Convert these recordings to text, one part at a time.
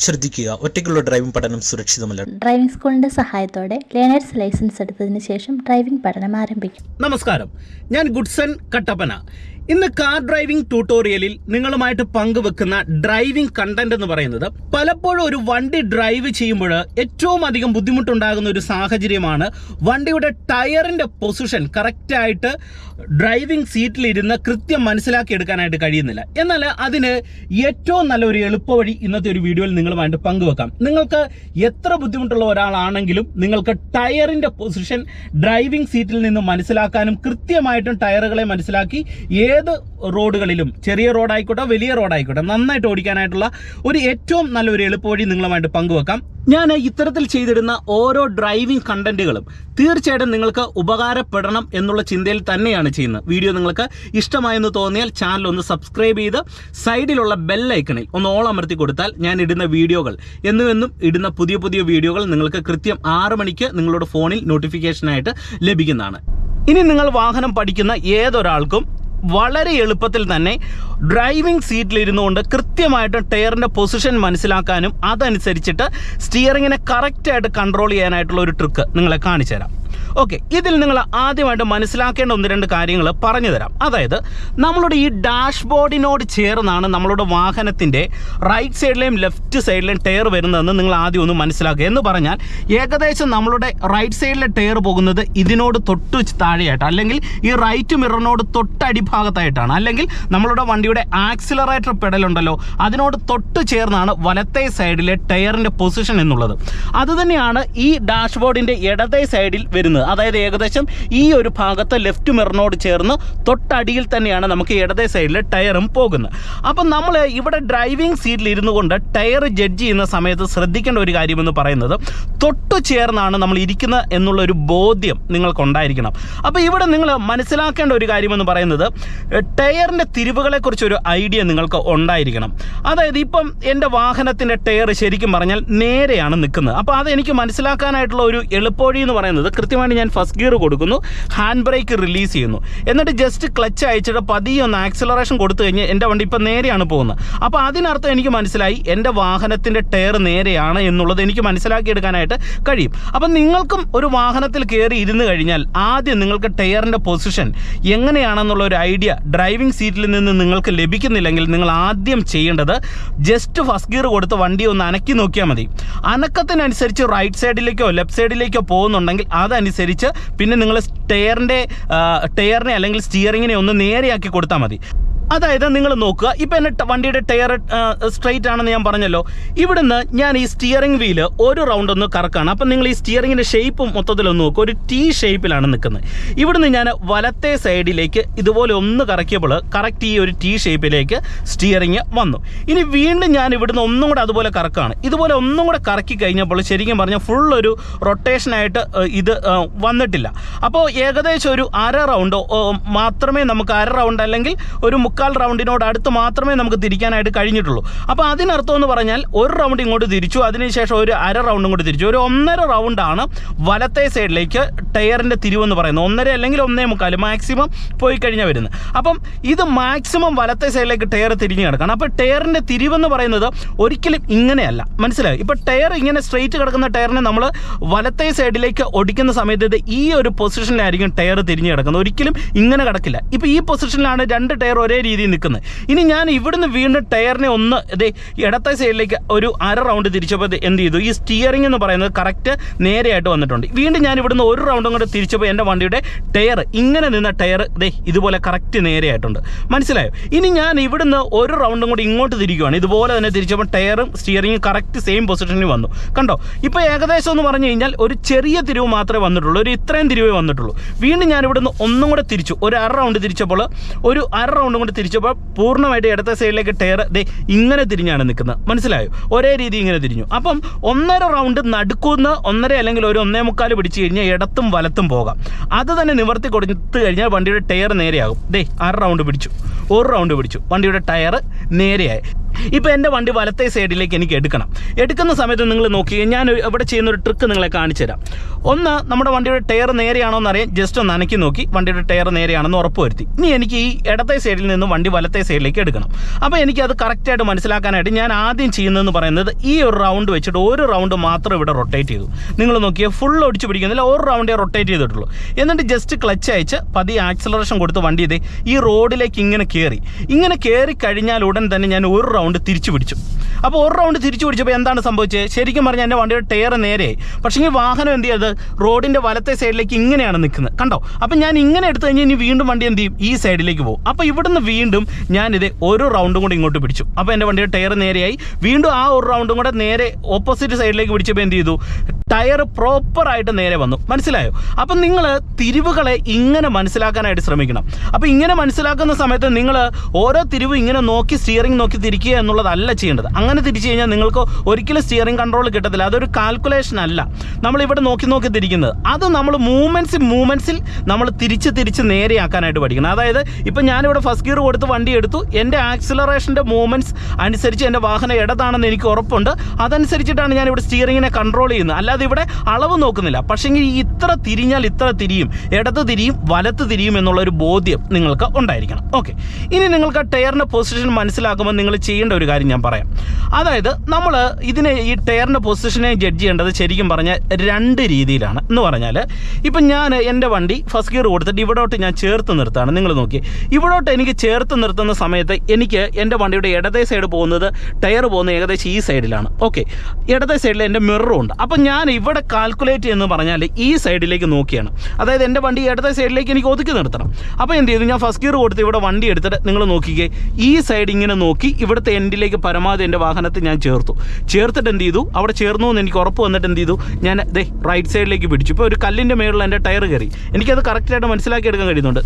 ശ്രദ്ധിക്കുക, ഒറ്റയ്ക്കുള്ള ഡ്രൈവിംഗ് പഠനം സുരക്ഷിതമല്ല. ഡ്രൈവിംഗ് സ്കൂളിന്റെ സഹായത്തോടെ ലേണേഴ്സ് ലൈസൻസ് എടുത്തതിന് ശേഷം ഡ്രൈവിംഗ് പഠനം ആരംഭിക്കും. നമസ്കാരം, ഞാൻ ഗുഡ്സൺ കട്ടപ്പന. ഇന്ന് കാർ ഡ്രൈവിംഗ് ട്യൂട്ടോറിയലിൽ നിങ്ങളുമായിട്ട് പങ്കുവെക്കുന്ന ഡ്രൈവിംഗ് കണ്ടന്റ് എന്ന് പറയുന്നത് പലപ്പോഴും ഒരു വണ്ടി ഡ്രൈവ് ചെയ്യുമ്പോൾ ഏറ്റവും അധികം ബുദ്ധിമുട്ടുണ്ടാകുന്ന ഒരു സാഹചര്യമാണ് വണ്ടിയുടെ ടയറിന്റെ പൊസിഷൻ കറക്റ്റായിട്ട് ഡ്രൈവിംഗ് സീറ്റിലിരുന്ന് കൃത്യം മനസ്സിലാക്കി എടുക്കാനായിട്ട് കഴിയുന്നില്ല. എന്നാൽ അതിന് ഏറ്റവും നല്ലൊരു എളുപ്പവഴി ഇന്നത്തെ ഒരു വീഡിയോയിൽ നിങ്ങളുമായിട്ട് പങ്കുവെക്കാം. നിങ്ങൾക്ക് എത്ര ബുദ്ധിമുട്ടുള്ള ഒരാളാണെങ്കിലും നിങ്ങൾക്ക് ടയറിന്റെ പൊസിഷൻ ഡ്രൈവിംഗ് സീറ്റിൽ നിന്ന് മനസ്സിലാക്കാനും കൃത്യമായിട്ടും ടയറുകളെ മനസ്സിലാക്കി ഏത് റോഡുകളിലും, ചെറിയ റോഡായിക്കോട്ടെ വലിയ റോഡായിക്കോട്ടെ, നന്നായിട്ട് ഓടിക്കാനായിട്ടുള്ള ഒരു ഏറ്റവും നല്ലൊരു എളുപ്പവഴി നിങ്ങളുമായിട്ട് പങ്കുവെക്കാം. ഞാൻ ഇത്തരത്തിൽ ചെയ്തിടുന്ന ഓരോ ഡ്രൈവിംഗ് കണ്ടന്റുകളും തീർച്ചയായിട്ടും നിങ്ങൾക്ക് ഉപകാരപ്പെടണം എന്നുള്ള ചിന്തയിൽ തന്നെയാണ് ചെയ്യുന്നത്. വീഡിയോ നിങ്ങൾക്ക് ഇഷ്ടമായെന്ന് തോന്നിയാൽ ചാനൽ ഒന്ന് സബ്സ്ക്രൈബ് ചെയ്ത് സൈഡിലുള്ള ബെൽ ഐക്കണിൽ ഒന്ന് ഓൾ അമർത്തി കൊടുത്താൽ ഞാൻ ഇടുന്ന വീഡിയോകൾ എന്നും ഇടുന്ന പുതിയ പുതിയ വീഡിയോകൾ നിങ്ങൾക്ക് കൃത്യം 6 മണിക്ക് നിങ്ങളുടെ ഫോണിൽ നോട്ടിഫിക്കേഷനായിട്ട് ലഭിക്കുന്നതാണ്. ഇനി നിങ്ങൾ വാഹനം പഠിക്കുന്ന ഏതൊരാൾക്കും വളരെ എളുപ്പത്തിൽ തന്നെ ഡ്രൈവിംഗ് സീറ്റിലിരുന്നുകൊണ്ട് കൃത്യമായിട്ട് ടയറിൻ്റെ പൊസിഷൻ മനസ്സിലാക്കാനും അതനുസരിച്ചിട്ട് സ്റ്റിയറിങ്ങിനെ കറക്റ്റായിട്ട് കൺട്രോൾ ചെയ്യാനായിട്ടുള്ള ഒരു ട്രിക്ക് നിങ്ങളെ കാണിച്ചു തരാം. ഓക്കെ, ഇതിൽ നിങ്ങൾ ആദ്യമായിട്ട് മനസ്സിലാക്കേണ്ട 1-2 കാര്യങ്ങൾ പറഞ്ഞു തരാം. അതായത് നമ്മളുടെ ഈ ഡാഷ്ബോർഡിനോട് ചേർന്നാണ് നമ്മളുടെ വാഹനത്തിൻ്റെ റൈറ്റ് സൈഡിലെയും ലെഫ്റ്റ് സൈഡിലെയും ടയർ വരുന്നതെന്ന് നിങ്ങൾ ആദ്യം ഒന്ന് മനസ്സിലാക്കുക. എന്ന് പറഞ്ഞാൽ ഏകദേശം നമ്മളുടെ റൈറ്റ് സൈഡിലെ ടയർ പോകുന്നത് ഇതിനോട് തൊട്ട് താഴെയായിട്ട്, അല്ലെങ്കിൽ ഈ റൈറ്റ് മിററിനോട് തൊട്ടടിഭാഗത്തായിട്ടാണ്, അല്ലെങ്കിൽ നമ്മളുടെ വണ്ടിയുടെ ആക്സിലറേറ്റർ പെഡലുണ്ടല്ലോ അതിനോട് തൊട്ട് ചേർന്നാണ് വലത്തേ സൈഡിലെ ടയറിൻ്റെ പൊസിഷൻ എന്നുള്ളത്. അതുതന്നെയാണ് ഈ ഡാഷ്ബോർഡിൻ്റെ ഇടതേ സൈഡിൽ വരുന്നത്. അതായത് ഏകദേശം ഈ ഒരു ഭാഗത്ത് ലെഫ്റ്റ് മിററിനോട് ചേർന്ന് തൊട്ടടിയിൽ തന്നെയാണ് നമുക്ക് ഇടതേ സൈഡിലെ ടയറും പോകുന്നത്. അപ്പം നമ്മൾ ഇവിടെ ഡ്രൈവിംഗ് സീറ്റിൽ ഇരുന്നു കൊണ്ട് ടയർ ജഡ്ജ് ചെയ്യുന്ന സമയത്ത് ശ്രദ്ധിക്കേണ്ട ഒരു കാര്യമെന്ന് പറയുന്നത് തൊട്ടു ചേർന്നാണ് നമ്മൾ ഇരിക്കുന്നത് എന്നുള്ളൊരു ബോധ്യം നിങ്ങൾക്കുണ്ടായിരിക്കണം. അപ്പോൾ ഇവിടെ നിങ്ങൾ മനസ്സിലാക്കേണ്ട ഒരു കാര്യമെന്ന് പറയുന്നത് ടയറിൻ്റെ തിരിവുകളെക്കുറിച്ചൊരു ഐഡിയ നിങ്ങൾക്ക് ഉണ്ടായിരിക്കണം. അതായത് ഇപ്പം എൻ്റെ വാഹനത്തിൻ്റെ ടയർ ശരിക്കും പറഞ്ഞാൽ നേരെയാണ് നിൽക്കുന്നത്. അപ്പോൾ അതെനിക്ക് മനസ്സിലാക്കാനായിട്ടുള്ള ഒരു എളുപ്പവഴി എന്ന് പറയുന്നത് കൃത്യമായിട്ട് ഞാൻ ഫസ്റ്റ് ഗിയർ കൊടുക്കുന്നു, ഹാൻഡ് ബ്രേക്ക് റിലീസ് ചെയ്യുന്നു, എന്നിട്ട് ജസ്റ്റ് ക്ലച്ച് അയച്ചിട്ട് പതിയെ ഒന്ന് ആക്സിലറേഷൻ കൊടുത്തു കഴിഞ്ഞാൽ എൻ്റെ വണ്ടി ഇപ്പം നേരെയാണ് പോകുന്നത്. അപ്പോൾ അതിനർത്ഥം എനിക്ക് മനസ്സിലായി എൻ്റെ വാഹനത്തിൻ്റെ ടയർ നേരെയാണ് എന്നുള്ളത് എനിക്ക് മനസ്സിലാക്കിയെടുക്കാനായിട്ട് കഴിയും. അപ്പം നിങ്ങൾക്കും ഒരു വാഹനത്തിൽ കയറി ഇരുന്ന് കഴിഞ്ഞാൽ ആദ്യം നിങ്ങൾക്ക് ടയറിൻ്റെ പൊസിഷൻ എങ്ങനെയാണെന്നുള്ള ഒരു ഐഡിയ ഡ്രൈവിംഗ് സീറ്റിൽ നിന്ന് നിങ്ങൾക്ക് ലഭിക്കുന്നില്ലെങ്കിൽ നിങ്ങൾ ആദ്യം ചെയ്യേണ്ടത് ജസ്റ്റ് ഫസ്റ്റ് ഗിയർ കൊടുത്ത് വണ്ടി ഒന്ന് അനക്കി നോക്കിയാൽ മതി. അനക്കത്തിനനുസരിച്ച് റൈറ്റ് സൈഡിലേക്കോ ലെഫ്റ്റ് സൈഡിലേക്കോ പോകുന്നുണ്ടെങ്കിൽ അതനുസരിച്ച് പിന്നെ നിങ്ങൾ ടയറിനെ അല്ലെങ്കിൽ സ്റ്റിയറിങ്ങിനെ ഒന്ന് നേരെയാക്കി കൊടുത്താൽ മതി. അതായത് നിങ്ങൾ നോക്കുക, ഇപ്പം എൻ്റെ വണ്ടിയുടെ ടയർ സ്ട്രെയിറ്റ് ആണെന്ന് ഞാൻ പറഞ്ഞല്ലോ. ഇവിടുന്ന് ഞാൻ ഈ സ്റ്റിയറിംഗ് വീല് ഒരു റൗണ്ട് ഒന്ന് കറക്കാണ്. അപ്പം നിങ്ങൾ ഈ സ്റ്റിയറിങ്ങിൻ്റെ ഷേപ്പ് മൊത്തത്തിലൊന്ന് നോക്കുക, ഒരു T ഷേപ്പിലാണ് നിൽക്കുന്നത്. ഇവിടുന്ന് ഞാൻ വലത്തെ സൈഡിലേക്ക് ഇതുപോലെ ഒന്ന് കറക്കിയപ്പോൾ കറക്റ്റ് ഈ ഒരു T ഷേപ്പിലേക്ക് സ്റ്റിയറിങ് വന്നു. ഇനി വീണ്ടും ഞാൻ ഇവിടുന്ന് ഒന്നും കൂടെ അതുപോലെ കറക്കുകയാണ്. ഇതുപോലെ ഒന്നും കൂടെ കറക്കി കഴിഞ്ഞപ്പോൾ ശരിക്കും പറഞ്ഞാൽ ഫുൾ ഒരു റൊട്ടേഷനായിട്ട് ഇത് വന്നിട്ടില്ല. അപ്പോൾ ഏകദേശം ഒരു 1/2 റൗണ്ട് മാത്രമേ നമുക്ക്, 1/2 റൗണ്ട് അല്ലെങ്കിൽ ഒരു 3/4 റൗണ്ടിനോട് അടുത്ത് മാത്രമേ നമുക്ക് തിരിക്കാനായിട്ട് കഴിഞ്ഞിട്ടുള്ളൂ. അപ്പോൾ അതിനർത്ഥം എന്ന് പറഞ്ഞാൽ ഒരു റൗണ്ട് ഇങ്ങോട്ട് തിരിച്ചു, അതിനുശേഷം ഒരു 1/2 റൗണ്ട് ഇങ്ങോട്ട് തിരിച്ചു, ഒരു 1.5 റൗണ്ടാണ് വലത്തെ സൈഡിലേക്ക് ടയറിൻ്റെ തിരിവെന്ന് പറയുന്നത്. 1.5 അല്ലെങ്കിൽ 1.25 മാക്സിമം പോയി കഴിഞ്ഞാൽ വരുന്നത്. അപ്പം ഇത് മാക്സിമം വലത്തെ സൈഡിലേക്ക് ടയർ തിരിഞ്ഞ് കിടക്കണം. അപ്പോൾ ടയറിൻ്റെ തിരിവെന്ന് പറയുന്നത് ഒരിക്കലും ഇങ്ങനെയല്ല, മനസ്സിലായി? ഇപ്പോൾ ടയർ ഇങ്ങനെ സ്ട്രെയിറ്റ് കിടക്കുന്ന ടയറിനെ നമ്മൾ വലത്തെ സൈഡിലേക്ക് ഒടിക്കുന്ന സമയത്ത് ഈ ഒരു പൊസിഷനിലായിരിക്കും ടയർ തിരിഞ്ഞ് കിടക്കുന്നത്, ഒരിക്കലും ഇങ്ങനെ കിടക്കില്ല. ഇപ്പോൾ ഈ പൊസിഷനിലാണ് 2 ടയർ ഒരേ രീതിയിൽ നിൽക്കുന്നത്. ഇനി ഞാൻ ഇവിടുന്ന് വീണ്ടും ടയറിനെ ഒന്ന് ഇടത്തെ സൈഡിലേക്ക് ഒരു 1/2 റൗണ്ട് തിരിച്ചപ്പോൾ എന്ത് ചെയ്തു, ഈ സ്റ്റിയറിംഗ് എന്ന് പറയുന്നത് കറക്റ്റ് നേരെയായിട്ട് വന്നിട്ടുണ്ട്. വീണ്ടും ഞാൻ ഇവിടുന്ന് ഒരു റൗണ്ടും കൂടെ തിരിച്ചപ്പോൾ എൻ്റെ വണ്ടിയുടെ ടയർ, ഇങ്ങനെ നിന്ന ടയർ ഇതുപോലെ കറക്റ്റ് നേരെയായിട്ടുണ്ട്, മനസ്സിലായോ? ഇനി ഞാൻ ഇവിടുന്ന് ഒരു റൗണ്ടും കൂടി ഇങ്ങോട്ട് തിരിക്കുകയാണ്, ഇതുപോലെ തന്നെ തിരിച്ചപ്പോൾ ടയറും സ്റ്റിയറിംഗും കറക്റ്റ് സെയിം പൊസിഷനിൽ വന്നു. കണ്ടോ? ഇപ്പോൾ ഏകദേശം എന്ന് പറഞ്ഞു കഴിഞ്ഞാൽ ഒരു ചെറിയ തിരിവ് മാത്രമേ വന്നിട്ടുള്ളൂ, ഒരു ഇത്രയും തിരിവേ വന്നിട്ടുള്ളൂ. വീണ്ടും ഞാൻ ഇവിടുന്ന് ഒന്നും കൂടെ തിരിച്ചു, ഒരു 1/2 റൗണ്ട് തിരിച്ചപ്പോൾ, ഒരു 1/2 റൗണ്ടും കൂടി തിരിച്ചപ്പോൾ പൂർണ്ണമായിട്ട് ഇടത്തെ സൈഡിലേക്ക് ടയർ ഇങ്ങനെ തിരിഞ്ഞാണ് നിൽക്കുന്നത്, മനസ്സിലായോ? ഒരേ രീതി ഇങ്ങനെ തിരിഞ്ഞു. അപ്പം 1.5 റൗണ്ട് നടുക്കുന്ന 1.5 അല്ലെങ്കിൽ ഒരു 1.25 പിടിച്ചു കഴിഞ്ഞാൽ ഇടത്തും വലത്തും പോകാം. അത് തന്നെ നിവർത്തി കൊടുത്തു കഴിഞ്ഞാൽ വണ്ടിയുടെ ടയർ നേരെയാകും. 1/2 റൗണ്ട് പിടിച്ചു, 1 റൗണ്ട് പിടിച്ചു, വണ്ടിയുടെ ടയർ നേരെയായി. ഇപ്പോൾ എൻ്റെ വണ്ടി വലത്തെ സൈഡിലേക്ക് എനിക്ക് എടുക്കുന്ന സമയത്ത് നിങ്ങൾ നോക്കിയാൽ ഞാൻ ഇവിടെ ചെയ്യുന്നൊരു ട്രിക്ക് നിങ്ങളെ കാണിച്ചു തരാം. ഒന്ന്, നമ്മുടെ വണ്ടിയുടെ ടയർ നേരെയാണോ എന്നറിയാൻ ജസ്റ്റ് ഒന്ന് അനക്കി നോക്കി വണ്ടിയുടെ ടയർ നേരെയാണെന്ന് ഉറപ്പുവരുത്തി. ഇനി എനിക്ക് ഈ ഇടത്തെ സൈഡിൽ നിന്ന് വണ്ടി വലത്തെ സൈഡിലേക്ക് എടുക്കണം. അപ്പോൾ എനിക്കത് കറക്റ്റായിട്ട് മനസ്സിലാക്കാനായിട്ട് ഞാൻ ആദ്യം ചെയ്യുന്നതെന്ന് പറയുന്നത് ഈ ഒരു റൗണ്ട് വെച്ചിട്ട് ഒരു റൗണ്ട് മാത്രം ഇവിടെ റൊട്ടേറ്റ് ചെയ്തു. നിങ്ങൾ നോക്കിയാൽ ഫുൾ ഒടിച്ച് പിടിക്കുന്നില്ല, ഒരു റൗണ്ടേ റൊട്ടേറ്റ് ചെയ്തിട്ടുള്ളൂ. എന്നിട്ട് ജസ്റ്റ് ക്ലച്ച് അയച്ച് പതിയെ ആക്സിലറേഷൻ കൊടുത്ത് വണ്ടി ഇതേ ഈ റോഡിലേക്ക് ഇങ്ങനെ കയറി കഴിഞ്ഞാൽ ഉടൻ തന്നെ ഞാൻ ഒരു റൗണ്ട് തിരിച്ചു പിടിച്ചു. അപ്പോൾ ഒരു റൗണ്ട് തിരിച്ചു പിടിച്ചപ്പോൾ എന്താണ് സംഭവിച്ചത്? ശരിക്കും പറഞ്ഞാൽ എൻ്റെ വണ്ടിയുടെ ടയർ നേരെയായി. പക്ഷേ ഈ വാഹനം എന്ത് ചെയ്തത്? റോഡിൻ്റെ വലത്തെ സൈഡിലേക്ക് ഇങ്ങനെയാണ് നിൽക്കുന്നത്, കണ്ടോ? അപ്പം ഞാൻ ഇങ്ങനെ എടുത്തു കഴിഞ്ഞാൽ ഇനി വീണ്ടും വണ്ടി എന്ത് ചെയ്യും? ഈ സൈഡിലേക്ക് പോകും. അപ്പോൾ ഇവിടുന്ന് വീണ്ടും ഞാനിത് ഒരു റൗണ്ടും കൂടി ഇങ്ങോട്ട് പിടിച്ചു. അപ്പോൾ എൻ്റെ വണ്ടിയുടെ ടയർ നേരെയായി. വീണ്ടും ആ ഒരു റൗണ്ടും കൂടെ നേരെ ഓപ്പോസിറ്റ് സൈഡിലേക്ക് പിടിച്ചപ്പോൾ എന്ത് ചെയ്തു? ടയർ പ്രോപ്പറായിട്ട് നേരെ വന്നു. മനസ്സിലായോ? അപ്പം നിങ്ങൾ തിരിവുകളെ ഇങ്ങനെ മനസ്സിലാക്കാനായിട്ട് ശ്രമിക്കണം. അപ്പോൾ ഇങ്ങനെ മനസ്സിലാക്കുന്ന സമയത്ത് നിങ്ങൾ ഓരോ തിരിവും ഇങ്ങനെ നോക്കി സ്റ്റിയറിംഗ് നോക്കി തിരിക്കുക എന്നുള്ളതല്ല ചെയ്യേണ്ടത്. അങ്ങനെ തിരിച്ചു കഴിഞ്ഞാൽ നിങ്ങൾക്ക് ഒരിക്കലും സ്റ്റിയറിംഗ് കൺട്രോൾ കിട്ടത്തില്ല. അതൊരു കാൽക്കുലേഷൻ അല്ല നമ്മളിവിടെ നോക്കി തിരിക്കുന്നത്. അത് നമ്മൾ മൂവ്മെൻറ്റ്സിൽ നമ്മൾ തിരിച്ച് നേരെയാക്കാനായിട്ട് പഠിക്കണം. അതായത് ഇപ്പം ഞാനിവിടെ ഫസ്റ്റ് ഗിയർ കൊടുത്ത് വണ്ടി എടുത്തു. എൻ്റെ ആക്സിലറേഷൻ്റെ മൂവ്മെൻറ്റ്സ് അനുസരിച്ച് എൻ്റെ വാഹനം ഇടതാണെന്ന് എനിക്ക് ഉറപ്പുണ്ട്. അതനുസരിച്ചിട്ടാണ് ഞാനിവിടെ സ്റ്റിയറിങ്ങിനെ കൺട്രോൾ ചെയ്യുന്നത്. അല്ലാതെ ഇവിടെ അളവ് നോക്കുന്നില്ല. പക്ഷേങ്കിൽ ഇത്ര തിരിഞ്ഞാൽ ഇത്ര തിരിയും, ഇടത് തിരിയും വലത്ത് തിരിയും എന്നുള്ളൊരു ബോധ്യം നിങ്ങൾക്ക് ഉണ്ടായിരിക്കണം. ഓക്കെ, ഇനി നിങ്ങൾക്ക് ആ ടയറിൻ്റെ പൊസിഷൻ മനസ്സിലാക്കുമ്പോൾ നിങ്ങൾ ചെയ്യേണ്ട ഒരു കാര്യം ഞാൻ പറയാം. അതായത് നമ്മൾ ഈ ടയറിൻ്റെ പൊസിഷനെ ജഡ്ജ് ചെയ്യേണ്ടത് ശരിക്കും പറഞ്ഞാൽ രണ്ട് രീതിയിലാണ്. എന്ന് പറഞ്ഞാൽ ഇപ്പം ഞാൻ എൻ്റെ വണ്ടി ഫസ്റ്റ് ഗിയർ കൊടുത്തിട്ട് ഇവിടോട്ട് ഞാൻ ചേർത്ത് നിർത്താണ്. നിങ്ങൾ നോക്കി, ഇവിടോട്ട് എനിക്ക് ചേർത്ത് നിർത്തുന്ന സമയത്ത് എനിക്ക് എൻ്റെ വണ്ടിയുടെ ഇടതേ സൈഡ് പോകുന്നത്, ടയർ പോകുന്നത് ഏകദേശം ഈ സൈഡിലാണ്. ഓക്കെ, ഇടതേ സൈഡിൽ എൻ്റെ മിററും ഉണ്ട്. അപ്പം ഞാൻ ഇവിടെ കാൽക്കുലേറ്റ് എന്ന് പറഞ്ഞാൽ ഈ സൈഡിലേക്ക് നോക്കിയാണ്. അതായത് എൻ്റെ വണ്ടി ഇടതേ സൈഡിലേക്ക് എനിക്ക് ഒതുക്കി നിർത്തണം. അപ്പോൾ എന്ത് ചെയ്തു? ഞാൻ ഫസ്റ്റ് ഗിയർ കൊടുത്ത് ഇവിടെ വണ്ടി എടുത്തിട്ട് നിങ്ങൾ നോക്കിക്കേ, ഈ സൈഡ് ഇങ്ങനെ നോക്കി ഇവിടുത്തെ എൻഡിലേക്ക് പരമാവധി എൻ്റെ വാഹനത്തെ ഞാൻ ചേർത്തിട്ട് എന്ത് ചെയ്തു? അവിടെ ചേർന്നു എന്ന് എനിക്ക് ഉറപ്പ് വന്നിട്ട് എന്ത് ചെയ്തു? ഞാൻ റൈറ്റ് സൈഡിലേക്ക് പിടിച്ചു. ഇപ്പോൾ ഒരു കല്ലിൻ്റെ മേളിൽ എൻ്റെ ടയർ കയറി. എനിക്കത് കറക്റ്റായിട്ട് മനസ്സിലാക്കി എടുക്കാൻ കഴിയുന്നുണ്ട്.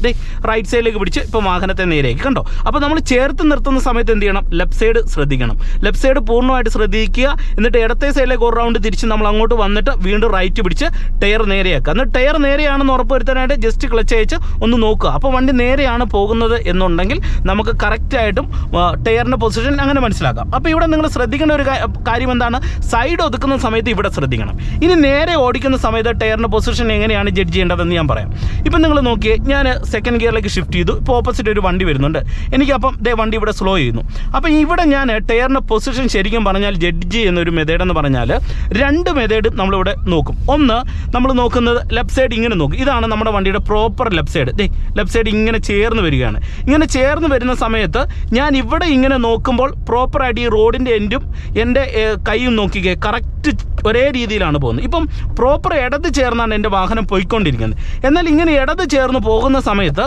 റൈറ്റ് സൈഡിലേക്ക് പിടിച്ച് ഇപ്പോൾ വാഹനത്തെ നേരെയാക്കി, കണ്ടോ? അപ്പോൾ നമ്മൾ ചേർത്ത് നിർത്തുന്ന സമയത്ത് എന്ത് ചെയ്യണം? ലെഫ്റ്റ് സൈഡ് ശ്രദ്ധിക്കണം. ലെഫ്റ്റ് സൈഡ് പൂർണ്ണമായിട്ട് ശ്രദ്ധിക്കുക. എന്നിട്ട് ഇടത്തെ സൈഡിലേക്ക് ഒരു റൗണ്ട് തിരിച്ച് നമ്മൾ അങ്ങോട്ട് വന്നിട്ട് വീണ്ടും റൈറ്റ് പിടിച്ച് ടയർ നേരെയാക്കുക. എന്നിട്ട് ടയർ നേരെയാണെന്ന് ഉറപ്പ് വരുത്താനായിട്ട് ജസ്റ്റ് ക്ലച്ച് അയച്ച് ഒന്ന് നോക്കുക. അപ്പോൾ വണ്ടി നേരെയാണ് പോകുന്നത് എന്നുണ്ടെങ്കിൽ നമുക്ക് കറക്റ്റായിട്ടും ടയറിൻ്റെ പൊസിഷൻ അങ്ങനെ മനസ്സിലാക്കാം. അപ്പോൾ ഇവിടെ നിങ്ങൾ ശ്രദ്ധിക്കേണ്ട ഒരു കാര്യം എന്താണ്? സൈഡ് ഒതുക്കുന്ന സമയത്ത് ഇവിടെ ശ്രദ്ധിക്കണം. ഇനി നേരെ ഓടിക്കുന്ന സമയത്ത് ടയറിൻ്റെ പൊസിഷൻ എങ്ങനെയാണ് ജഡ്ജ് ചെയ്യേണ്ടതെന്ന് ഞാൻ പറയാം. ഇപ്പം നിങ്ങൾ നോക്കിയേ, ഞാൻ സെക്കൻഡ് ഗിയറിലേക്ക് ഷിഫ്റ്റ് ചെയ്തു. ഇപ്പോൾ ഓപ്പോസിറ്റ് ഒരു വണ്ടി വരുന്നുണ്ട്. എനിക്കപ്പം വണ്ടി ഇവിടെ സ്ലോ ചെയ്യുന്നു. അപ്പം ഇവിടെ ഞാൻ ടയറിൻ്റെ പൊസിഷൻ ശരിക്കും പറഞ്ഞാൽ ജഡ്ജ് ചെയ്യുന്ന ഒരു മെത്തേഡ് എന്ന് പറഞ്ഞാൽ രണ്ട് മെത്തേഡ് നമ്മളിവിടെ നോക്കും. ഒന്ന്, നമ്മൾ നോക്കുന്നത് ലെഫ്റ്റ് സൈഡ് ഇങ്ങനെ നോക്കും. ഇതാണ് നമ്മുടെ വണ്ടിയുടെ proper left side. Left side ഇങ്ങനെ ചേർന്ന് വരികയാണ്. ഇങ്ങനെ ചേർന്ന് വരുന്ന സമയത്ത് ഞാൻ ഇവിടെ ഇങ്ങനെ നോക്കുമ്പോൾ പ്രോപ്പറായിട്ട് ഈ റോഡിൻ്റെ എൻഡും എൻ്റെ കൈയും നോക്കിക്കേ കറക്റ്റ് ഒരേ രീതിയിലാണ് പോകുന്നത്. ഇപ്പം പ്രോപ്പർ ഇടത് ചേർന്നാണ് എൻ്റെ വാഹനം പോയിക്കൊണ്ടിരിക്കുന്നത്. എന്നാൽ ഇങ്ങനെ ഇടത് ചേർന്ന് പോകുന്ന സമയത്ത്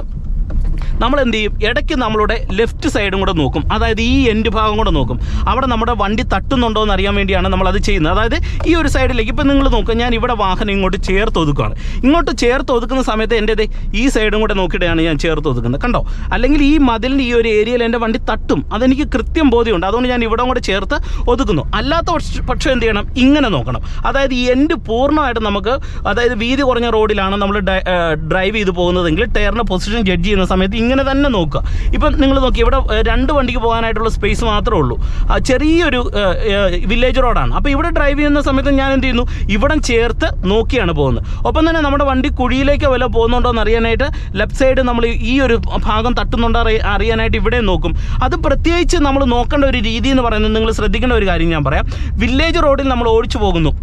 നമ്മൾ എന്ത് ചെയ്യും? ഇടയ്ക്ക് നമ്മളുടെ ലെഫ്റ്റ് സൈഡും കൂടെ നോക്കും. അതായത് ഈ എൻഡ് ഭാഗം കൂടെ നോക്കും. അവിടെ നമ്മുടെ വണ്ടി തട്ടുന്നുണ്ടോ എന്ന് അറിയാൻ വേണ്ടിയാണ് നമ്മളത് ചെയ്യുന്നത്. അതായത് ഈ ഒരു സൈഡിലേക്ക് ഇപ്പം നിങ്ങൾ നോക്കുക, ഞാൻ ഇവിടെ വാഹനം ഇങ്ങോട്ട് ചേർത്ത് ഒതുക്കുകയാണ്. ഇങ്ങോട്ട് ചേർത്ത് ഒതുക്കുന്ന സമയത്ത് എൻ്റെ ഈ സൈഡും കൂടെ നോക്കിയിട്ടാണ് ഞാൻ ചേർത്ത് ഒതുക്കുന്നത്, കണ്ടോ? അല്ലെങ്കിൽ ഈ മതിലിൻ്റെ ഈ ഒരു ഏരിയയിൽ എൻ്റെ വണ്ടി തട്ടും, അതെനിക്ക് കൃത്യം ബോധ്യമുണ്ട്. അതുകൊണ്ട് ഞാൻ ഇവിടെ കൂടെ ചേർത്ത് ഒതുക്കുന്നു. അല്ലാത്ത പക്ഷം എന്ത് ചെയ്യണം? ഇങ്ങനെ നോക്കണം. അതായത് ഈ എൻഡ് പൂർണ്ണമായിട്ട് നമുക്ക്, അതായത് വീതി കുറഞ്ഞ റോഡിലാണ് നമ്മൾ ഡ്രൈവ് ചെയ്ത് പോകുന്നതെങ്കിൽ ടയറിൻ്റെ പൊസിഷൻ ജഡ്ജ് ചെയ്യുന്ന സമയത്ത് ഇങ്ങനെ തന്നെ നോക്കുക. ഇപ്പം നിങ്ങൾ നോക്കി, ഇവിടെ രണ്ട് വണ്ടിക്ക് പോകാനായിട്ടുള്ള സ്പേസ് മാത്രമേ ഉള്ളൂ. ചെറിയൊരു വില്ലേജ് റോഡാണ്. അപ്പോൾ ഇവിടെ ഡ്രൈവ് ചെയ്യുന്ന സമയത്ത് ഞാൻ എന്ത് ചെയ്യുന്നു? ഇവിടെ ചേർത്ത് നോക്കിയാണ് പോകുന്നത്. ഒപ്പം തന്നെ നമ്മുടെ വണ്ടി കുഴിയിലേക്ക് വല്ല പോകുന്നുണ്ടോ എന്ന് അറിയാനായിട്ട് ലെഫ്റ്റ് സൈഡ് നമ്മൾ ഈ ഒരു ഭാഗം തട്ടുന്നുണ്ടോ അറിയാനായിട്ട് ഇവിടെ നോക്കും. അത് പ്രത്യേകിച്ച് നമ്മൾ നോക്കേണ്ട ഒരു രീതി എന്ന് പറയുന്നത്, നിങ്ങൾ ശ്രദ്ധിക്കേണ്ട ഒരു കാര്യം ഞാൻ പറയാം. വില്ലേജ് റോഡിൽ നമ്മൾ ഓടിച്ചു പോകുന്നു,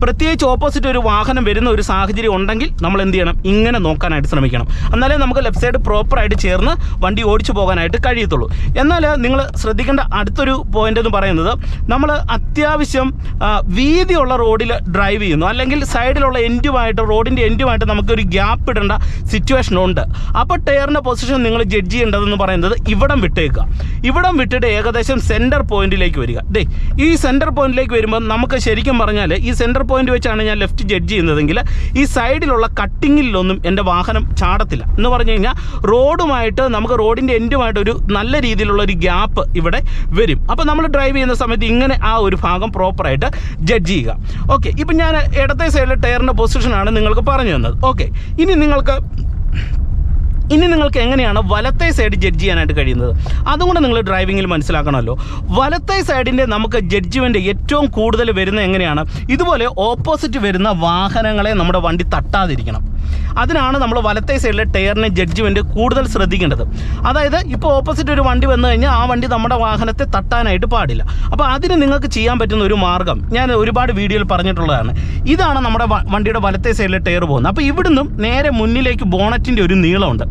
പ്രത്യേകിച്ച് ഓപ്പോസിറ്റ് ഒരു വാഹനം വരുന്ന ഒരു സാഹചര്യം ഉണ്ടെങ്കിൽ നമ്മൾ എന്ത് ചെയ്യണം? ഇങ്ങനെ നോക്കാനായിട്ട് ശ്രമിക്കണം. എന്നാലേ നമുക്ക് ലെഫ്റ്റ് സൈഡ് പ്രോപ്പറായിട്ട് ചേർന്ന് വണ്ടി ഓടിച്ചു പോകാനായിട്ട് കഴിയത്തുള്ളൂ. എന്നാൽ നിങ്ങൾ ശ്രദ്ധിക്കേണ്ട അടുത്തൊരു പോയിന്റ് എന്ന് പറയുന്നത്, നമ്മൾ അത്യാവശ്യം വീതിയുള്ള റോഡിൽ ഡ്രൈവ് ചെയ്യുന്നു, അല്ലെങ്കിൽ സൈഡിലുള്ള റോഡിൻ്റെ എൻഡുമായിട്ട് നമുക്കൊരു ഗ്യാപ്പ് ഇടേണ്ട സിറ്റുവേഷൻ ഉണ്ട്. അപ്പോൾ ടയറിൻ്റെ പൊസിഷൻ നിങ്ങൾ ജഡ്ജ് ചെയ്യേണ്ടതെന്ന് പറയുന്നത് ഇവിടം വിട്ടേക്കുക. ഇവിടം വിട്ടിട്ട് ഏകദേശം സെൻറ്റർ പോയിന്റിലേക്ക് വരിക. ഈ സെൻറ്റർ പോയിന്റിലേക്ക് വരുമ്പോൾ നമുക്ക് ശരിക്കും പറഞ്ഞാൽ ഈ സെൻറ്റർ പോയിന്റ് വെച്ചാണ് ഞാൻ ലെഫ്റ്റ് ജഡ്ജ് ചെയ്യുന്നതെങ്കിൽ ഈ സൈഡിലുള്ള കട്ടിങ്ങിലൊന്നും എൻ്റെ വാഹനം ചാടത്തില്ല. എന്ന് പറഞ്ഞു കഴിഞ്ഞാൽ നമുക്ക് റോഡിൻ്റെ എൻഡുമായിട്ട് ഒരു നല്ല രീതിയിലുള്ള ഒരു ഗ്യാപ്പ് ഇവിടെ വരും. അപ്പോൾ നമ്മൾ ഡ്രൈവ് ചെയ്യുന്ന സമയത്ത് ഇങ്ങനെ ആ ഒരു ഭാഗം പ്രോപ്പറായിട്ട് ജഡ്ജ് ചെയ്യുക. ഓക്കെ, ഇപ്പം ഞാൻ ഇടത്തെ സൈഡിലെ ടയറിൻ്റെ പൊസിഷനാണ് നിങ്ങൾക്ക് പറഞ്ഞു തന്നത്. ഓക്കെ, ഇനി നിങ്ങൾക്ക് ഇനി നിങ്ങൾക്ക് എങ്ങനെയാണ് വലത്തെ സൈഡ് ജഡ്ജ് ചെയ്യാനായിട്ട് കഴിയുന്നത് അതും കൂടെ നിങ്ങൾ ഡ്രൈവിങ്ങിൽ മനസ്സിലാക്കണമല്ലോ. വലത്തെ സൈഡിൻ്റെ നമുക്ക് ജഡ്ജ്മെൻറ്റ് ഏറ്റവും കൂടുതൽ വരുന്ന എങ്ങനെയാണ്, ഇതുപോലെ ഓപ്പോസിറ്റ് വരുന്ന വാഹനങ്ങളെ നമ്മുടെ വണ്ടി തട്ടാതിരിക്കണം. അതിനാണ് നമ്മൾ വലത്തെ സൈഡിലെ ടയറിന് ജഡ്ജ്മെൻറ്റ് കൂടുതൽ ശ്രദ്ധിക്കേണ്ടത്. അതായത് ഇപ്പോൾ ഓപ്പോസിറ്റ് ഒരു വണ്ടി വന്നു കഴിഞ്ഞാൽ ആ വണ്ടി നമ്മുടെ വാഹനത്തെ തട്ടാനായിട്ട് പാടില്ല. അപ്പോൾ അതിന് നിങ്ങൾക്ക് ചെയ്യാൻ പറ്റുന്ന ഒരു മാർഗ്ഗം ഞാൻ ഒരുപാട് വീഡിയോയിൽ പറഞ്ഞിട്ടുള്ളതാണ്. ഇതാണ് നമ്മുടെ വണ്ടിയുടെ വലത്തെ സൈഡിലെ ടയർ പോകുന്നത്. അപ്പോൾ ഇവിടുന്നും നേരെ മുന്നിലേക്ക് ബോണറ്റിൻ്റെ ഒരു നീളമുണ്ട്,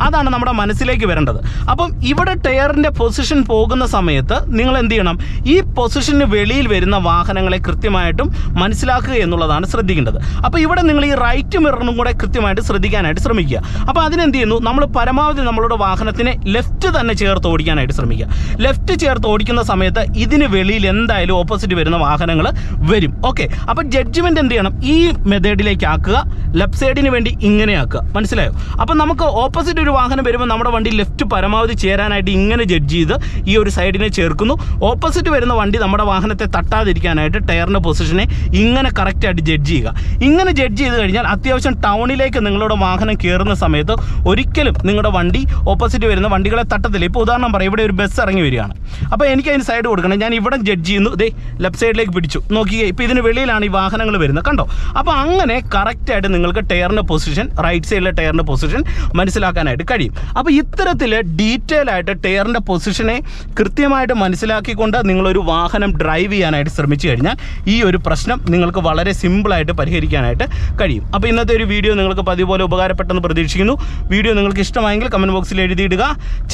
അതാണ് നമ്മുടെ മനസ്സിലേക്ക് വരേണ്ടത്. അപ്പം ഇവിടെ ടയറിൻ്റെ പൊസിഷൻ പോകുന്ന സമയത്ത് നിങ്ങൾ എന്ത് ചെയ്യണം, ഈ പൊസിഷന് വെളിയിൽ വരുന്ന വാഹനങ്ങളെ കൃത്യമായിട്ടും മനസ്സിലാക്കുക എന്നുള്ളതാണ് ശ്രദ്ധിക്കേണ്ടത്. അപ്പോൾ ഇവിടെ നിങ്ങൾ ഈ റൈറ്റ് മിററിനും കൂടെ കൃത്യമായിട്ട് ശ്രദ്ധിക്കാനായിട്ട് ശ്രമിക്കുക. അപ്പോൾ അതിനെന്ത് ചെയ്യുന്നു, നമ്മൾ പരമാവധി നമ്മളുടെ വാഹനത്തിനെ ലെഫ്റ്റ് തന്നെ ചേർത്ത് ഓടിക്കാനായിട്ട് ശ്രമിക്കുക. ലെഫ്റ്റ് ചേർത്ത് ഓടിക്കുന്ന സമയത്ത് ഇതിന് വെളിയിൽ എന്തായാലും ഓപ്പോസിറ്റ് വരുന്ന വാഹനങ്ങൾ വരും. ഓക്കെ, അപ്പോൾ ജഡ്ജ്മെൻറ്റ് എന്ത് ചെയ്യണം, ഈ മെത്തേഡിലേക്ക് ആക്കുക, ലെഫ്റ്റ് സൈഡിന് വേണ്ടി ഇങ്ങനെ ആക്കുക. മനസ്സിലായോ? അപ്പോൾ നമുക്ക് ഓപ്പോസിറ്റ് ഒരു വാഹനം വരുമ്പോൾ നമ്മുടെ വണ്ടി ലെഫ്റ്റ് പരമാവധി ചേരാനായിട്ട് ഇങ്ങനെ ജഡ്ജ് ചെയ്ത് ഈ ഒരു സൈഡിനെ ചേർക്കുന്നു. ഓപ്പോസിറ്റ് വരുന്ന വണ്ടി നമ്മുടെ വാഹനത്തെ തട്ടാതിരിക്കാനായിട്ട് ടയറിൻ്റെ പൊസിഷനെ ഇങ്ങനെ കറക്റ്റായിട്ട് ജഡ്ജ് ചെയ്യുക. ഇങ്ങനെ ജഡ്ജ് ചെയ്ത് കഴിഞ്ഞാൽ അത്യാവശ്യം ടൗണിലേക്ക് നിങ്ങളുടെ വാഹനം കയറുന്ന സമയത്ത് ഒരിക്കലും നിങ്ങളുടെ വണ്ടി ഓപ്പോസിറ്റ് വരുന്ന വണ്ടികളെ തട്ടത്തില്ല. ഇപ്പോൾ ഉദാഹരണം പറയാം, ഇവിടെ ഒരു ബസ് ഇറങ്ങി വരികയാണ്, അപ്പോൾ എനിക്ക് അതിന് സൈഡ് കൊടുക്കണം. ഞാൻ ഇവിടെ ജഡ്ജ് ചെയ്യുന്നു, ദേ ലെഫ്റ്റ് സൈഡിലേക്ക് പിടിച്ചു, നോക്കിയേ ഇപ്പോൾ ഇതിന് വെളിയിലാണ് ഈ വാഹനങ്ങൾ വരുന്നത്, കണ്ടോ? അപ്പോൾ അങ്ങനെ കറക്റ്റായിട്ട് നിങ്ങൾക്ക് ടയറിൻ്റെ പൊസിഷൻ, റൈറ്റ് സൈഡിലെ ടയറിൻ്റെ പൊസിഷൻ മനസ്സിലാക്കാനായിട്ട് കഴിയും. അപ്പോൾ ഇത്തരത്തിൽ ഡീറ്റെയിൽ ആയിട്ട് ടയറിൻ്റെ പൊസിഷനെ കൃത്യമായിട്ട് മനസ്സിലാക്കിക്കൊണ്ട് നിങ്ങളൊരു വാഹനം ഡ്രൈവ് ചെയ്യാനായിട്ട് ശ്രമിച്ചു കഴിഞ്ഞാൽ ഈ ഒരു പ്രശ്നം നിങ്ങൾക്ക് വളരെ സിമ്പിളായിട്ട് പരിഹരിക്കാനായിട്ട് കഴിയും. അപ്പോൾ ഇന്നത്തെ ഒരു വീഡിയോ നിങ്ങൾക്ക് പതിപോലെ ഉപകാരപ്പെട്ടെന്ന് പ്രതീക്ഷിക്കുന്നു. വീഡിയോ നിങ്ങൾക്ക് ഇഷ്ടമായെങ്കിൽ കമൻറ്റ് ബോക്സിൽ എഴുതിയിടുക.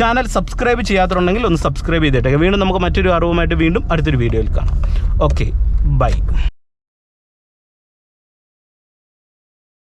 ചാനൽ സബ്സ്ക്രൈബ് ചെയ്യാത്തുണ്ടെങ്കിൽ ഒന്ന് സബ്സ്ക്രൈബ് ചെയ്തിട്ടേക്ക്. വീണ്ടും നമുക്ക് മറ്റൊരു അറിവുമായിട്ട് വീണ്ടും അടുത്തൊരു വീഡിയോയിൽ കാണാം. Okay, by.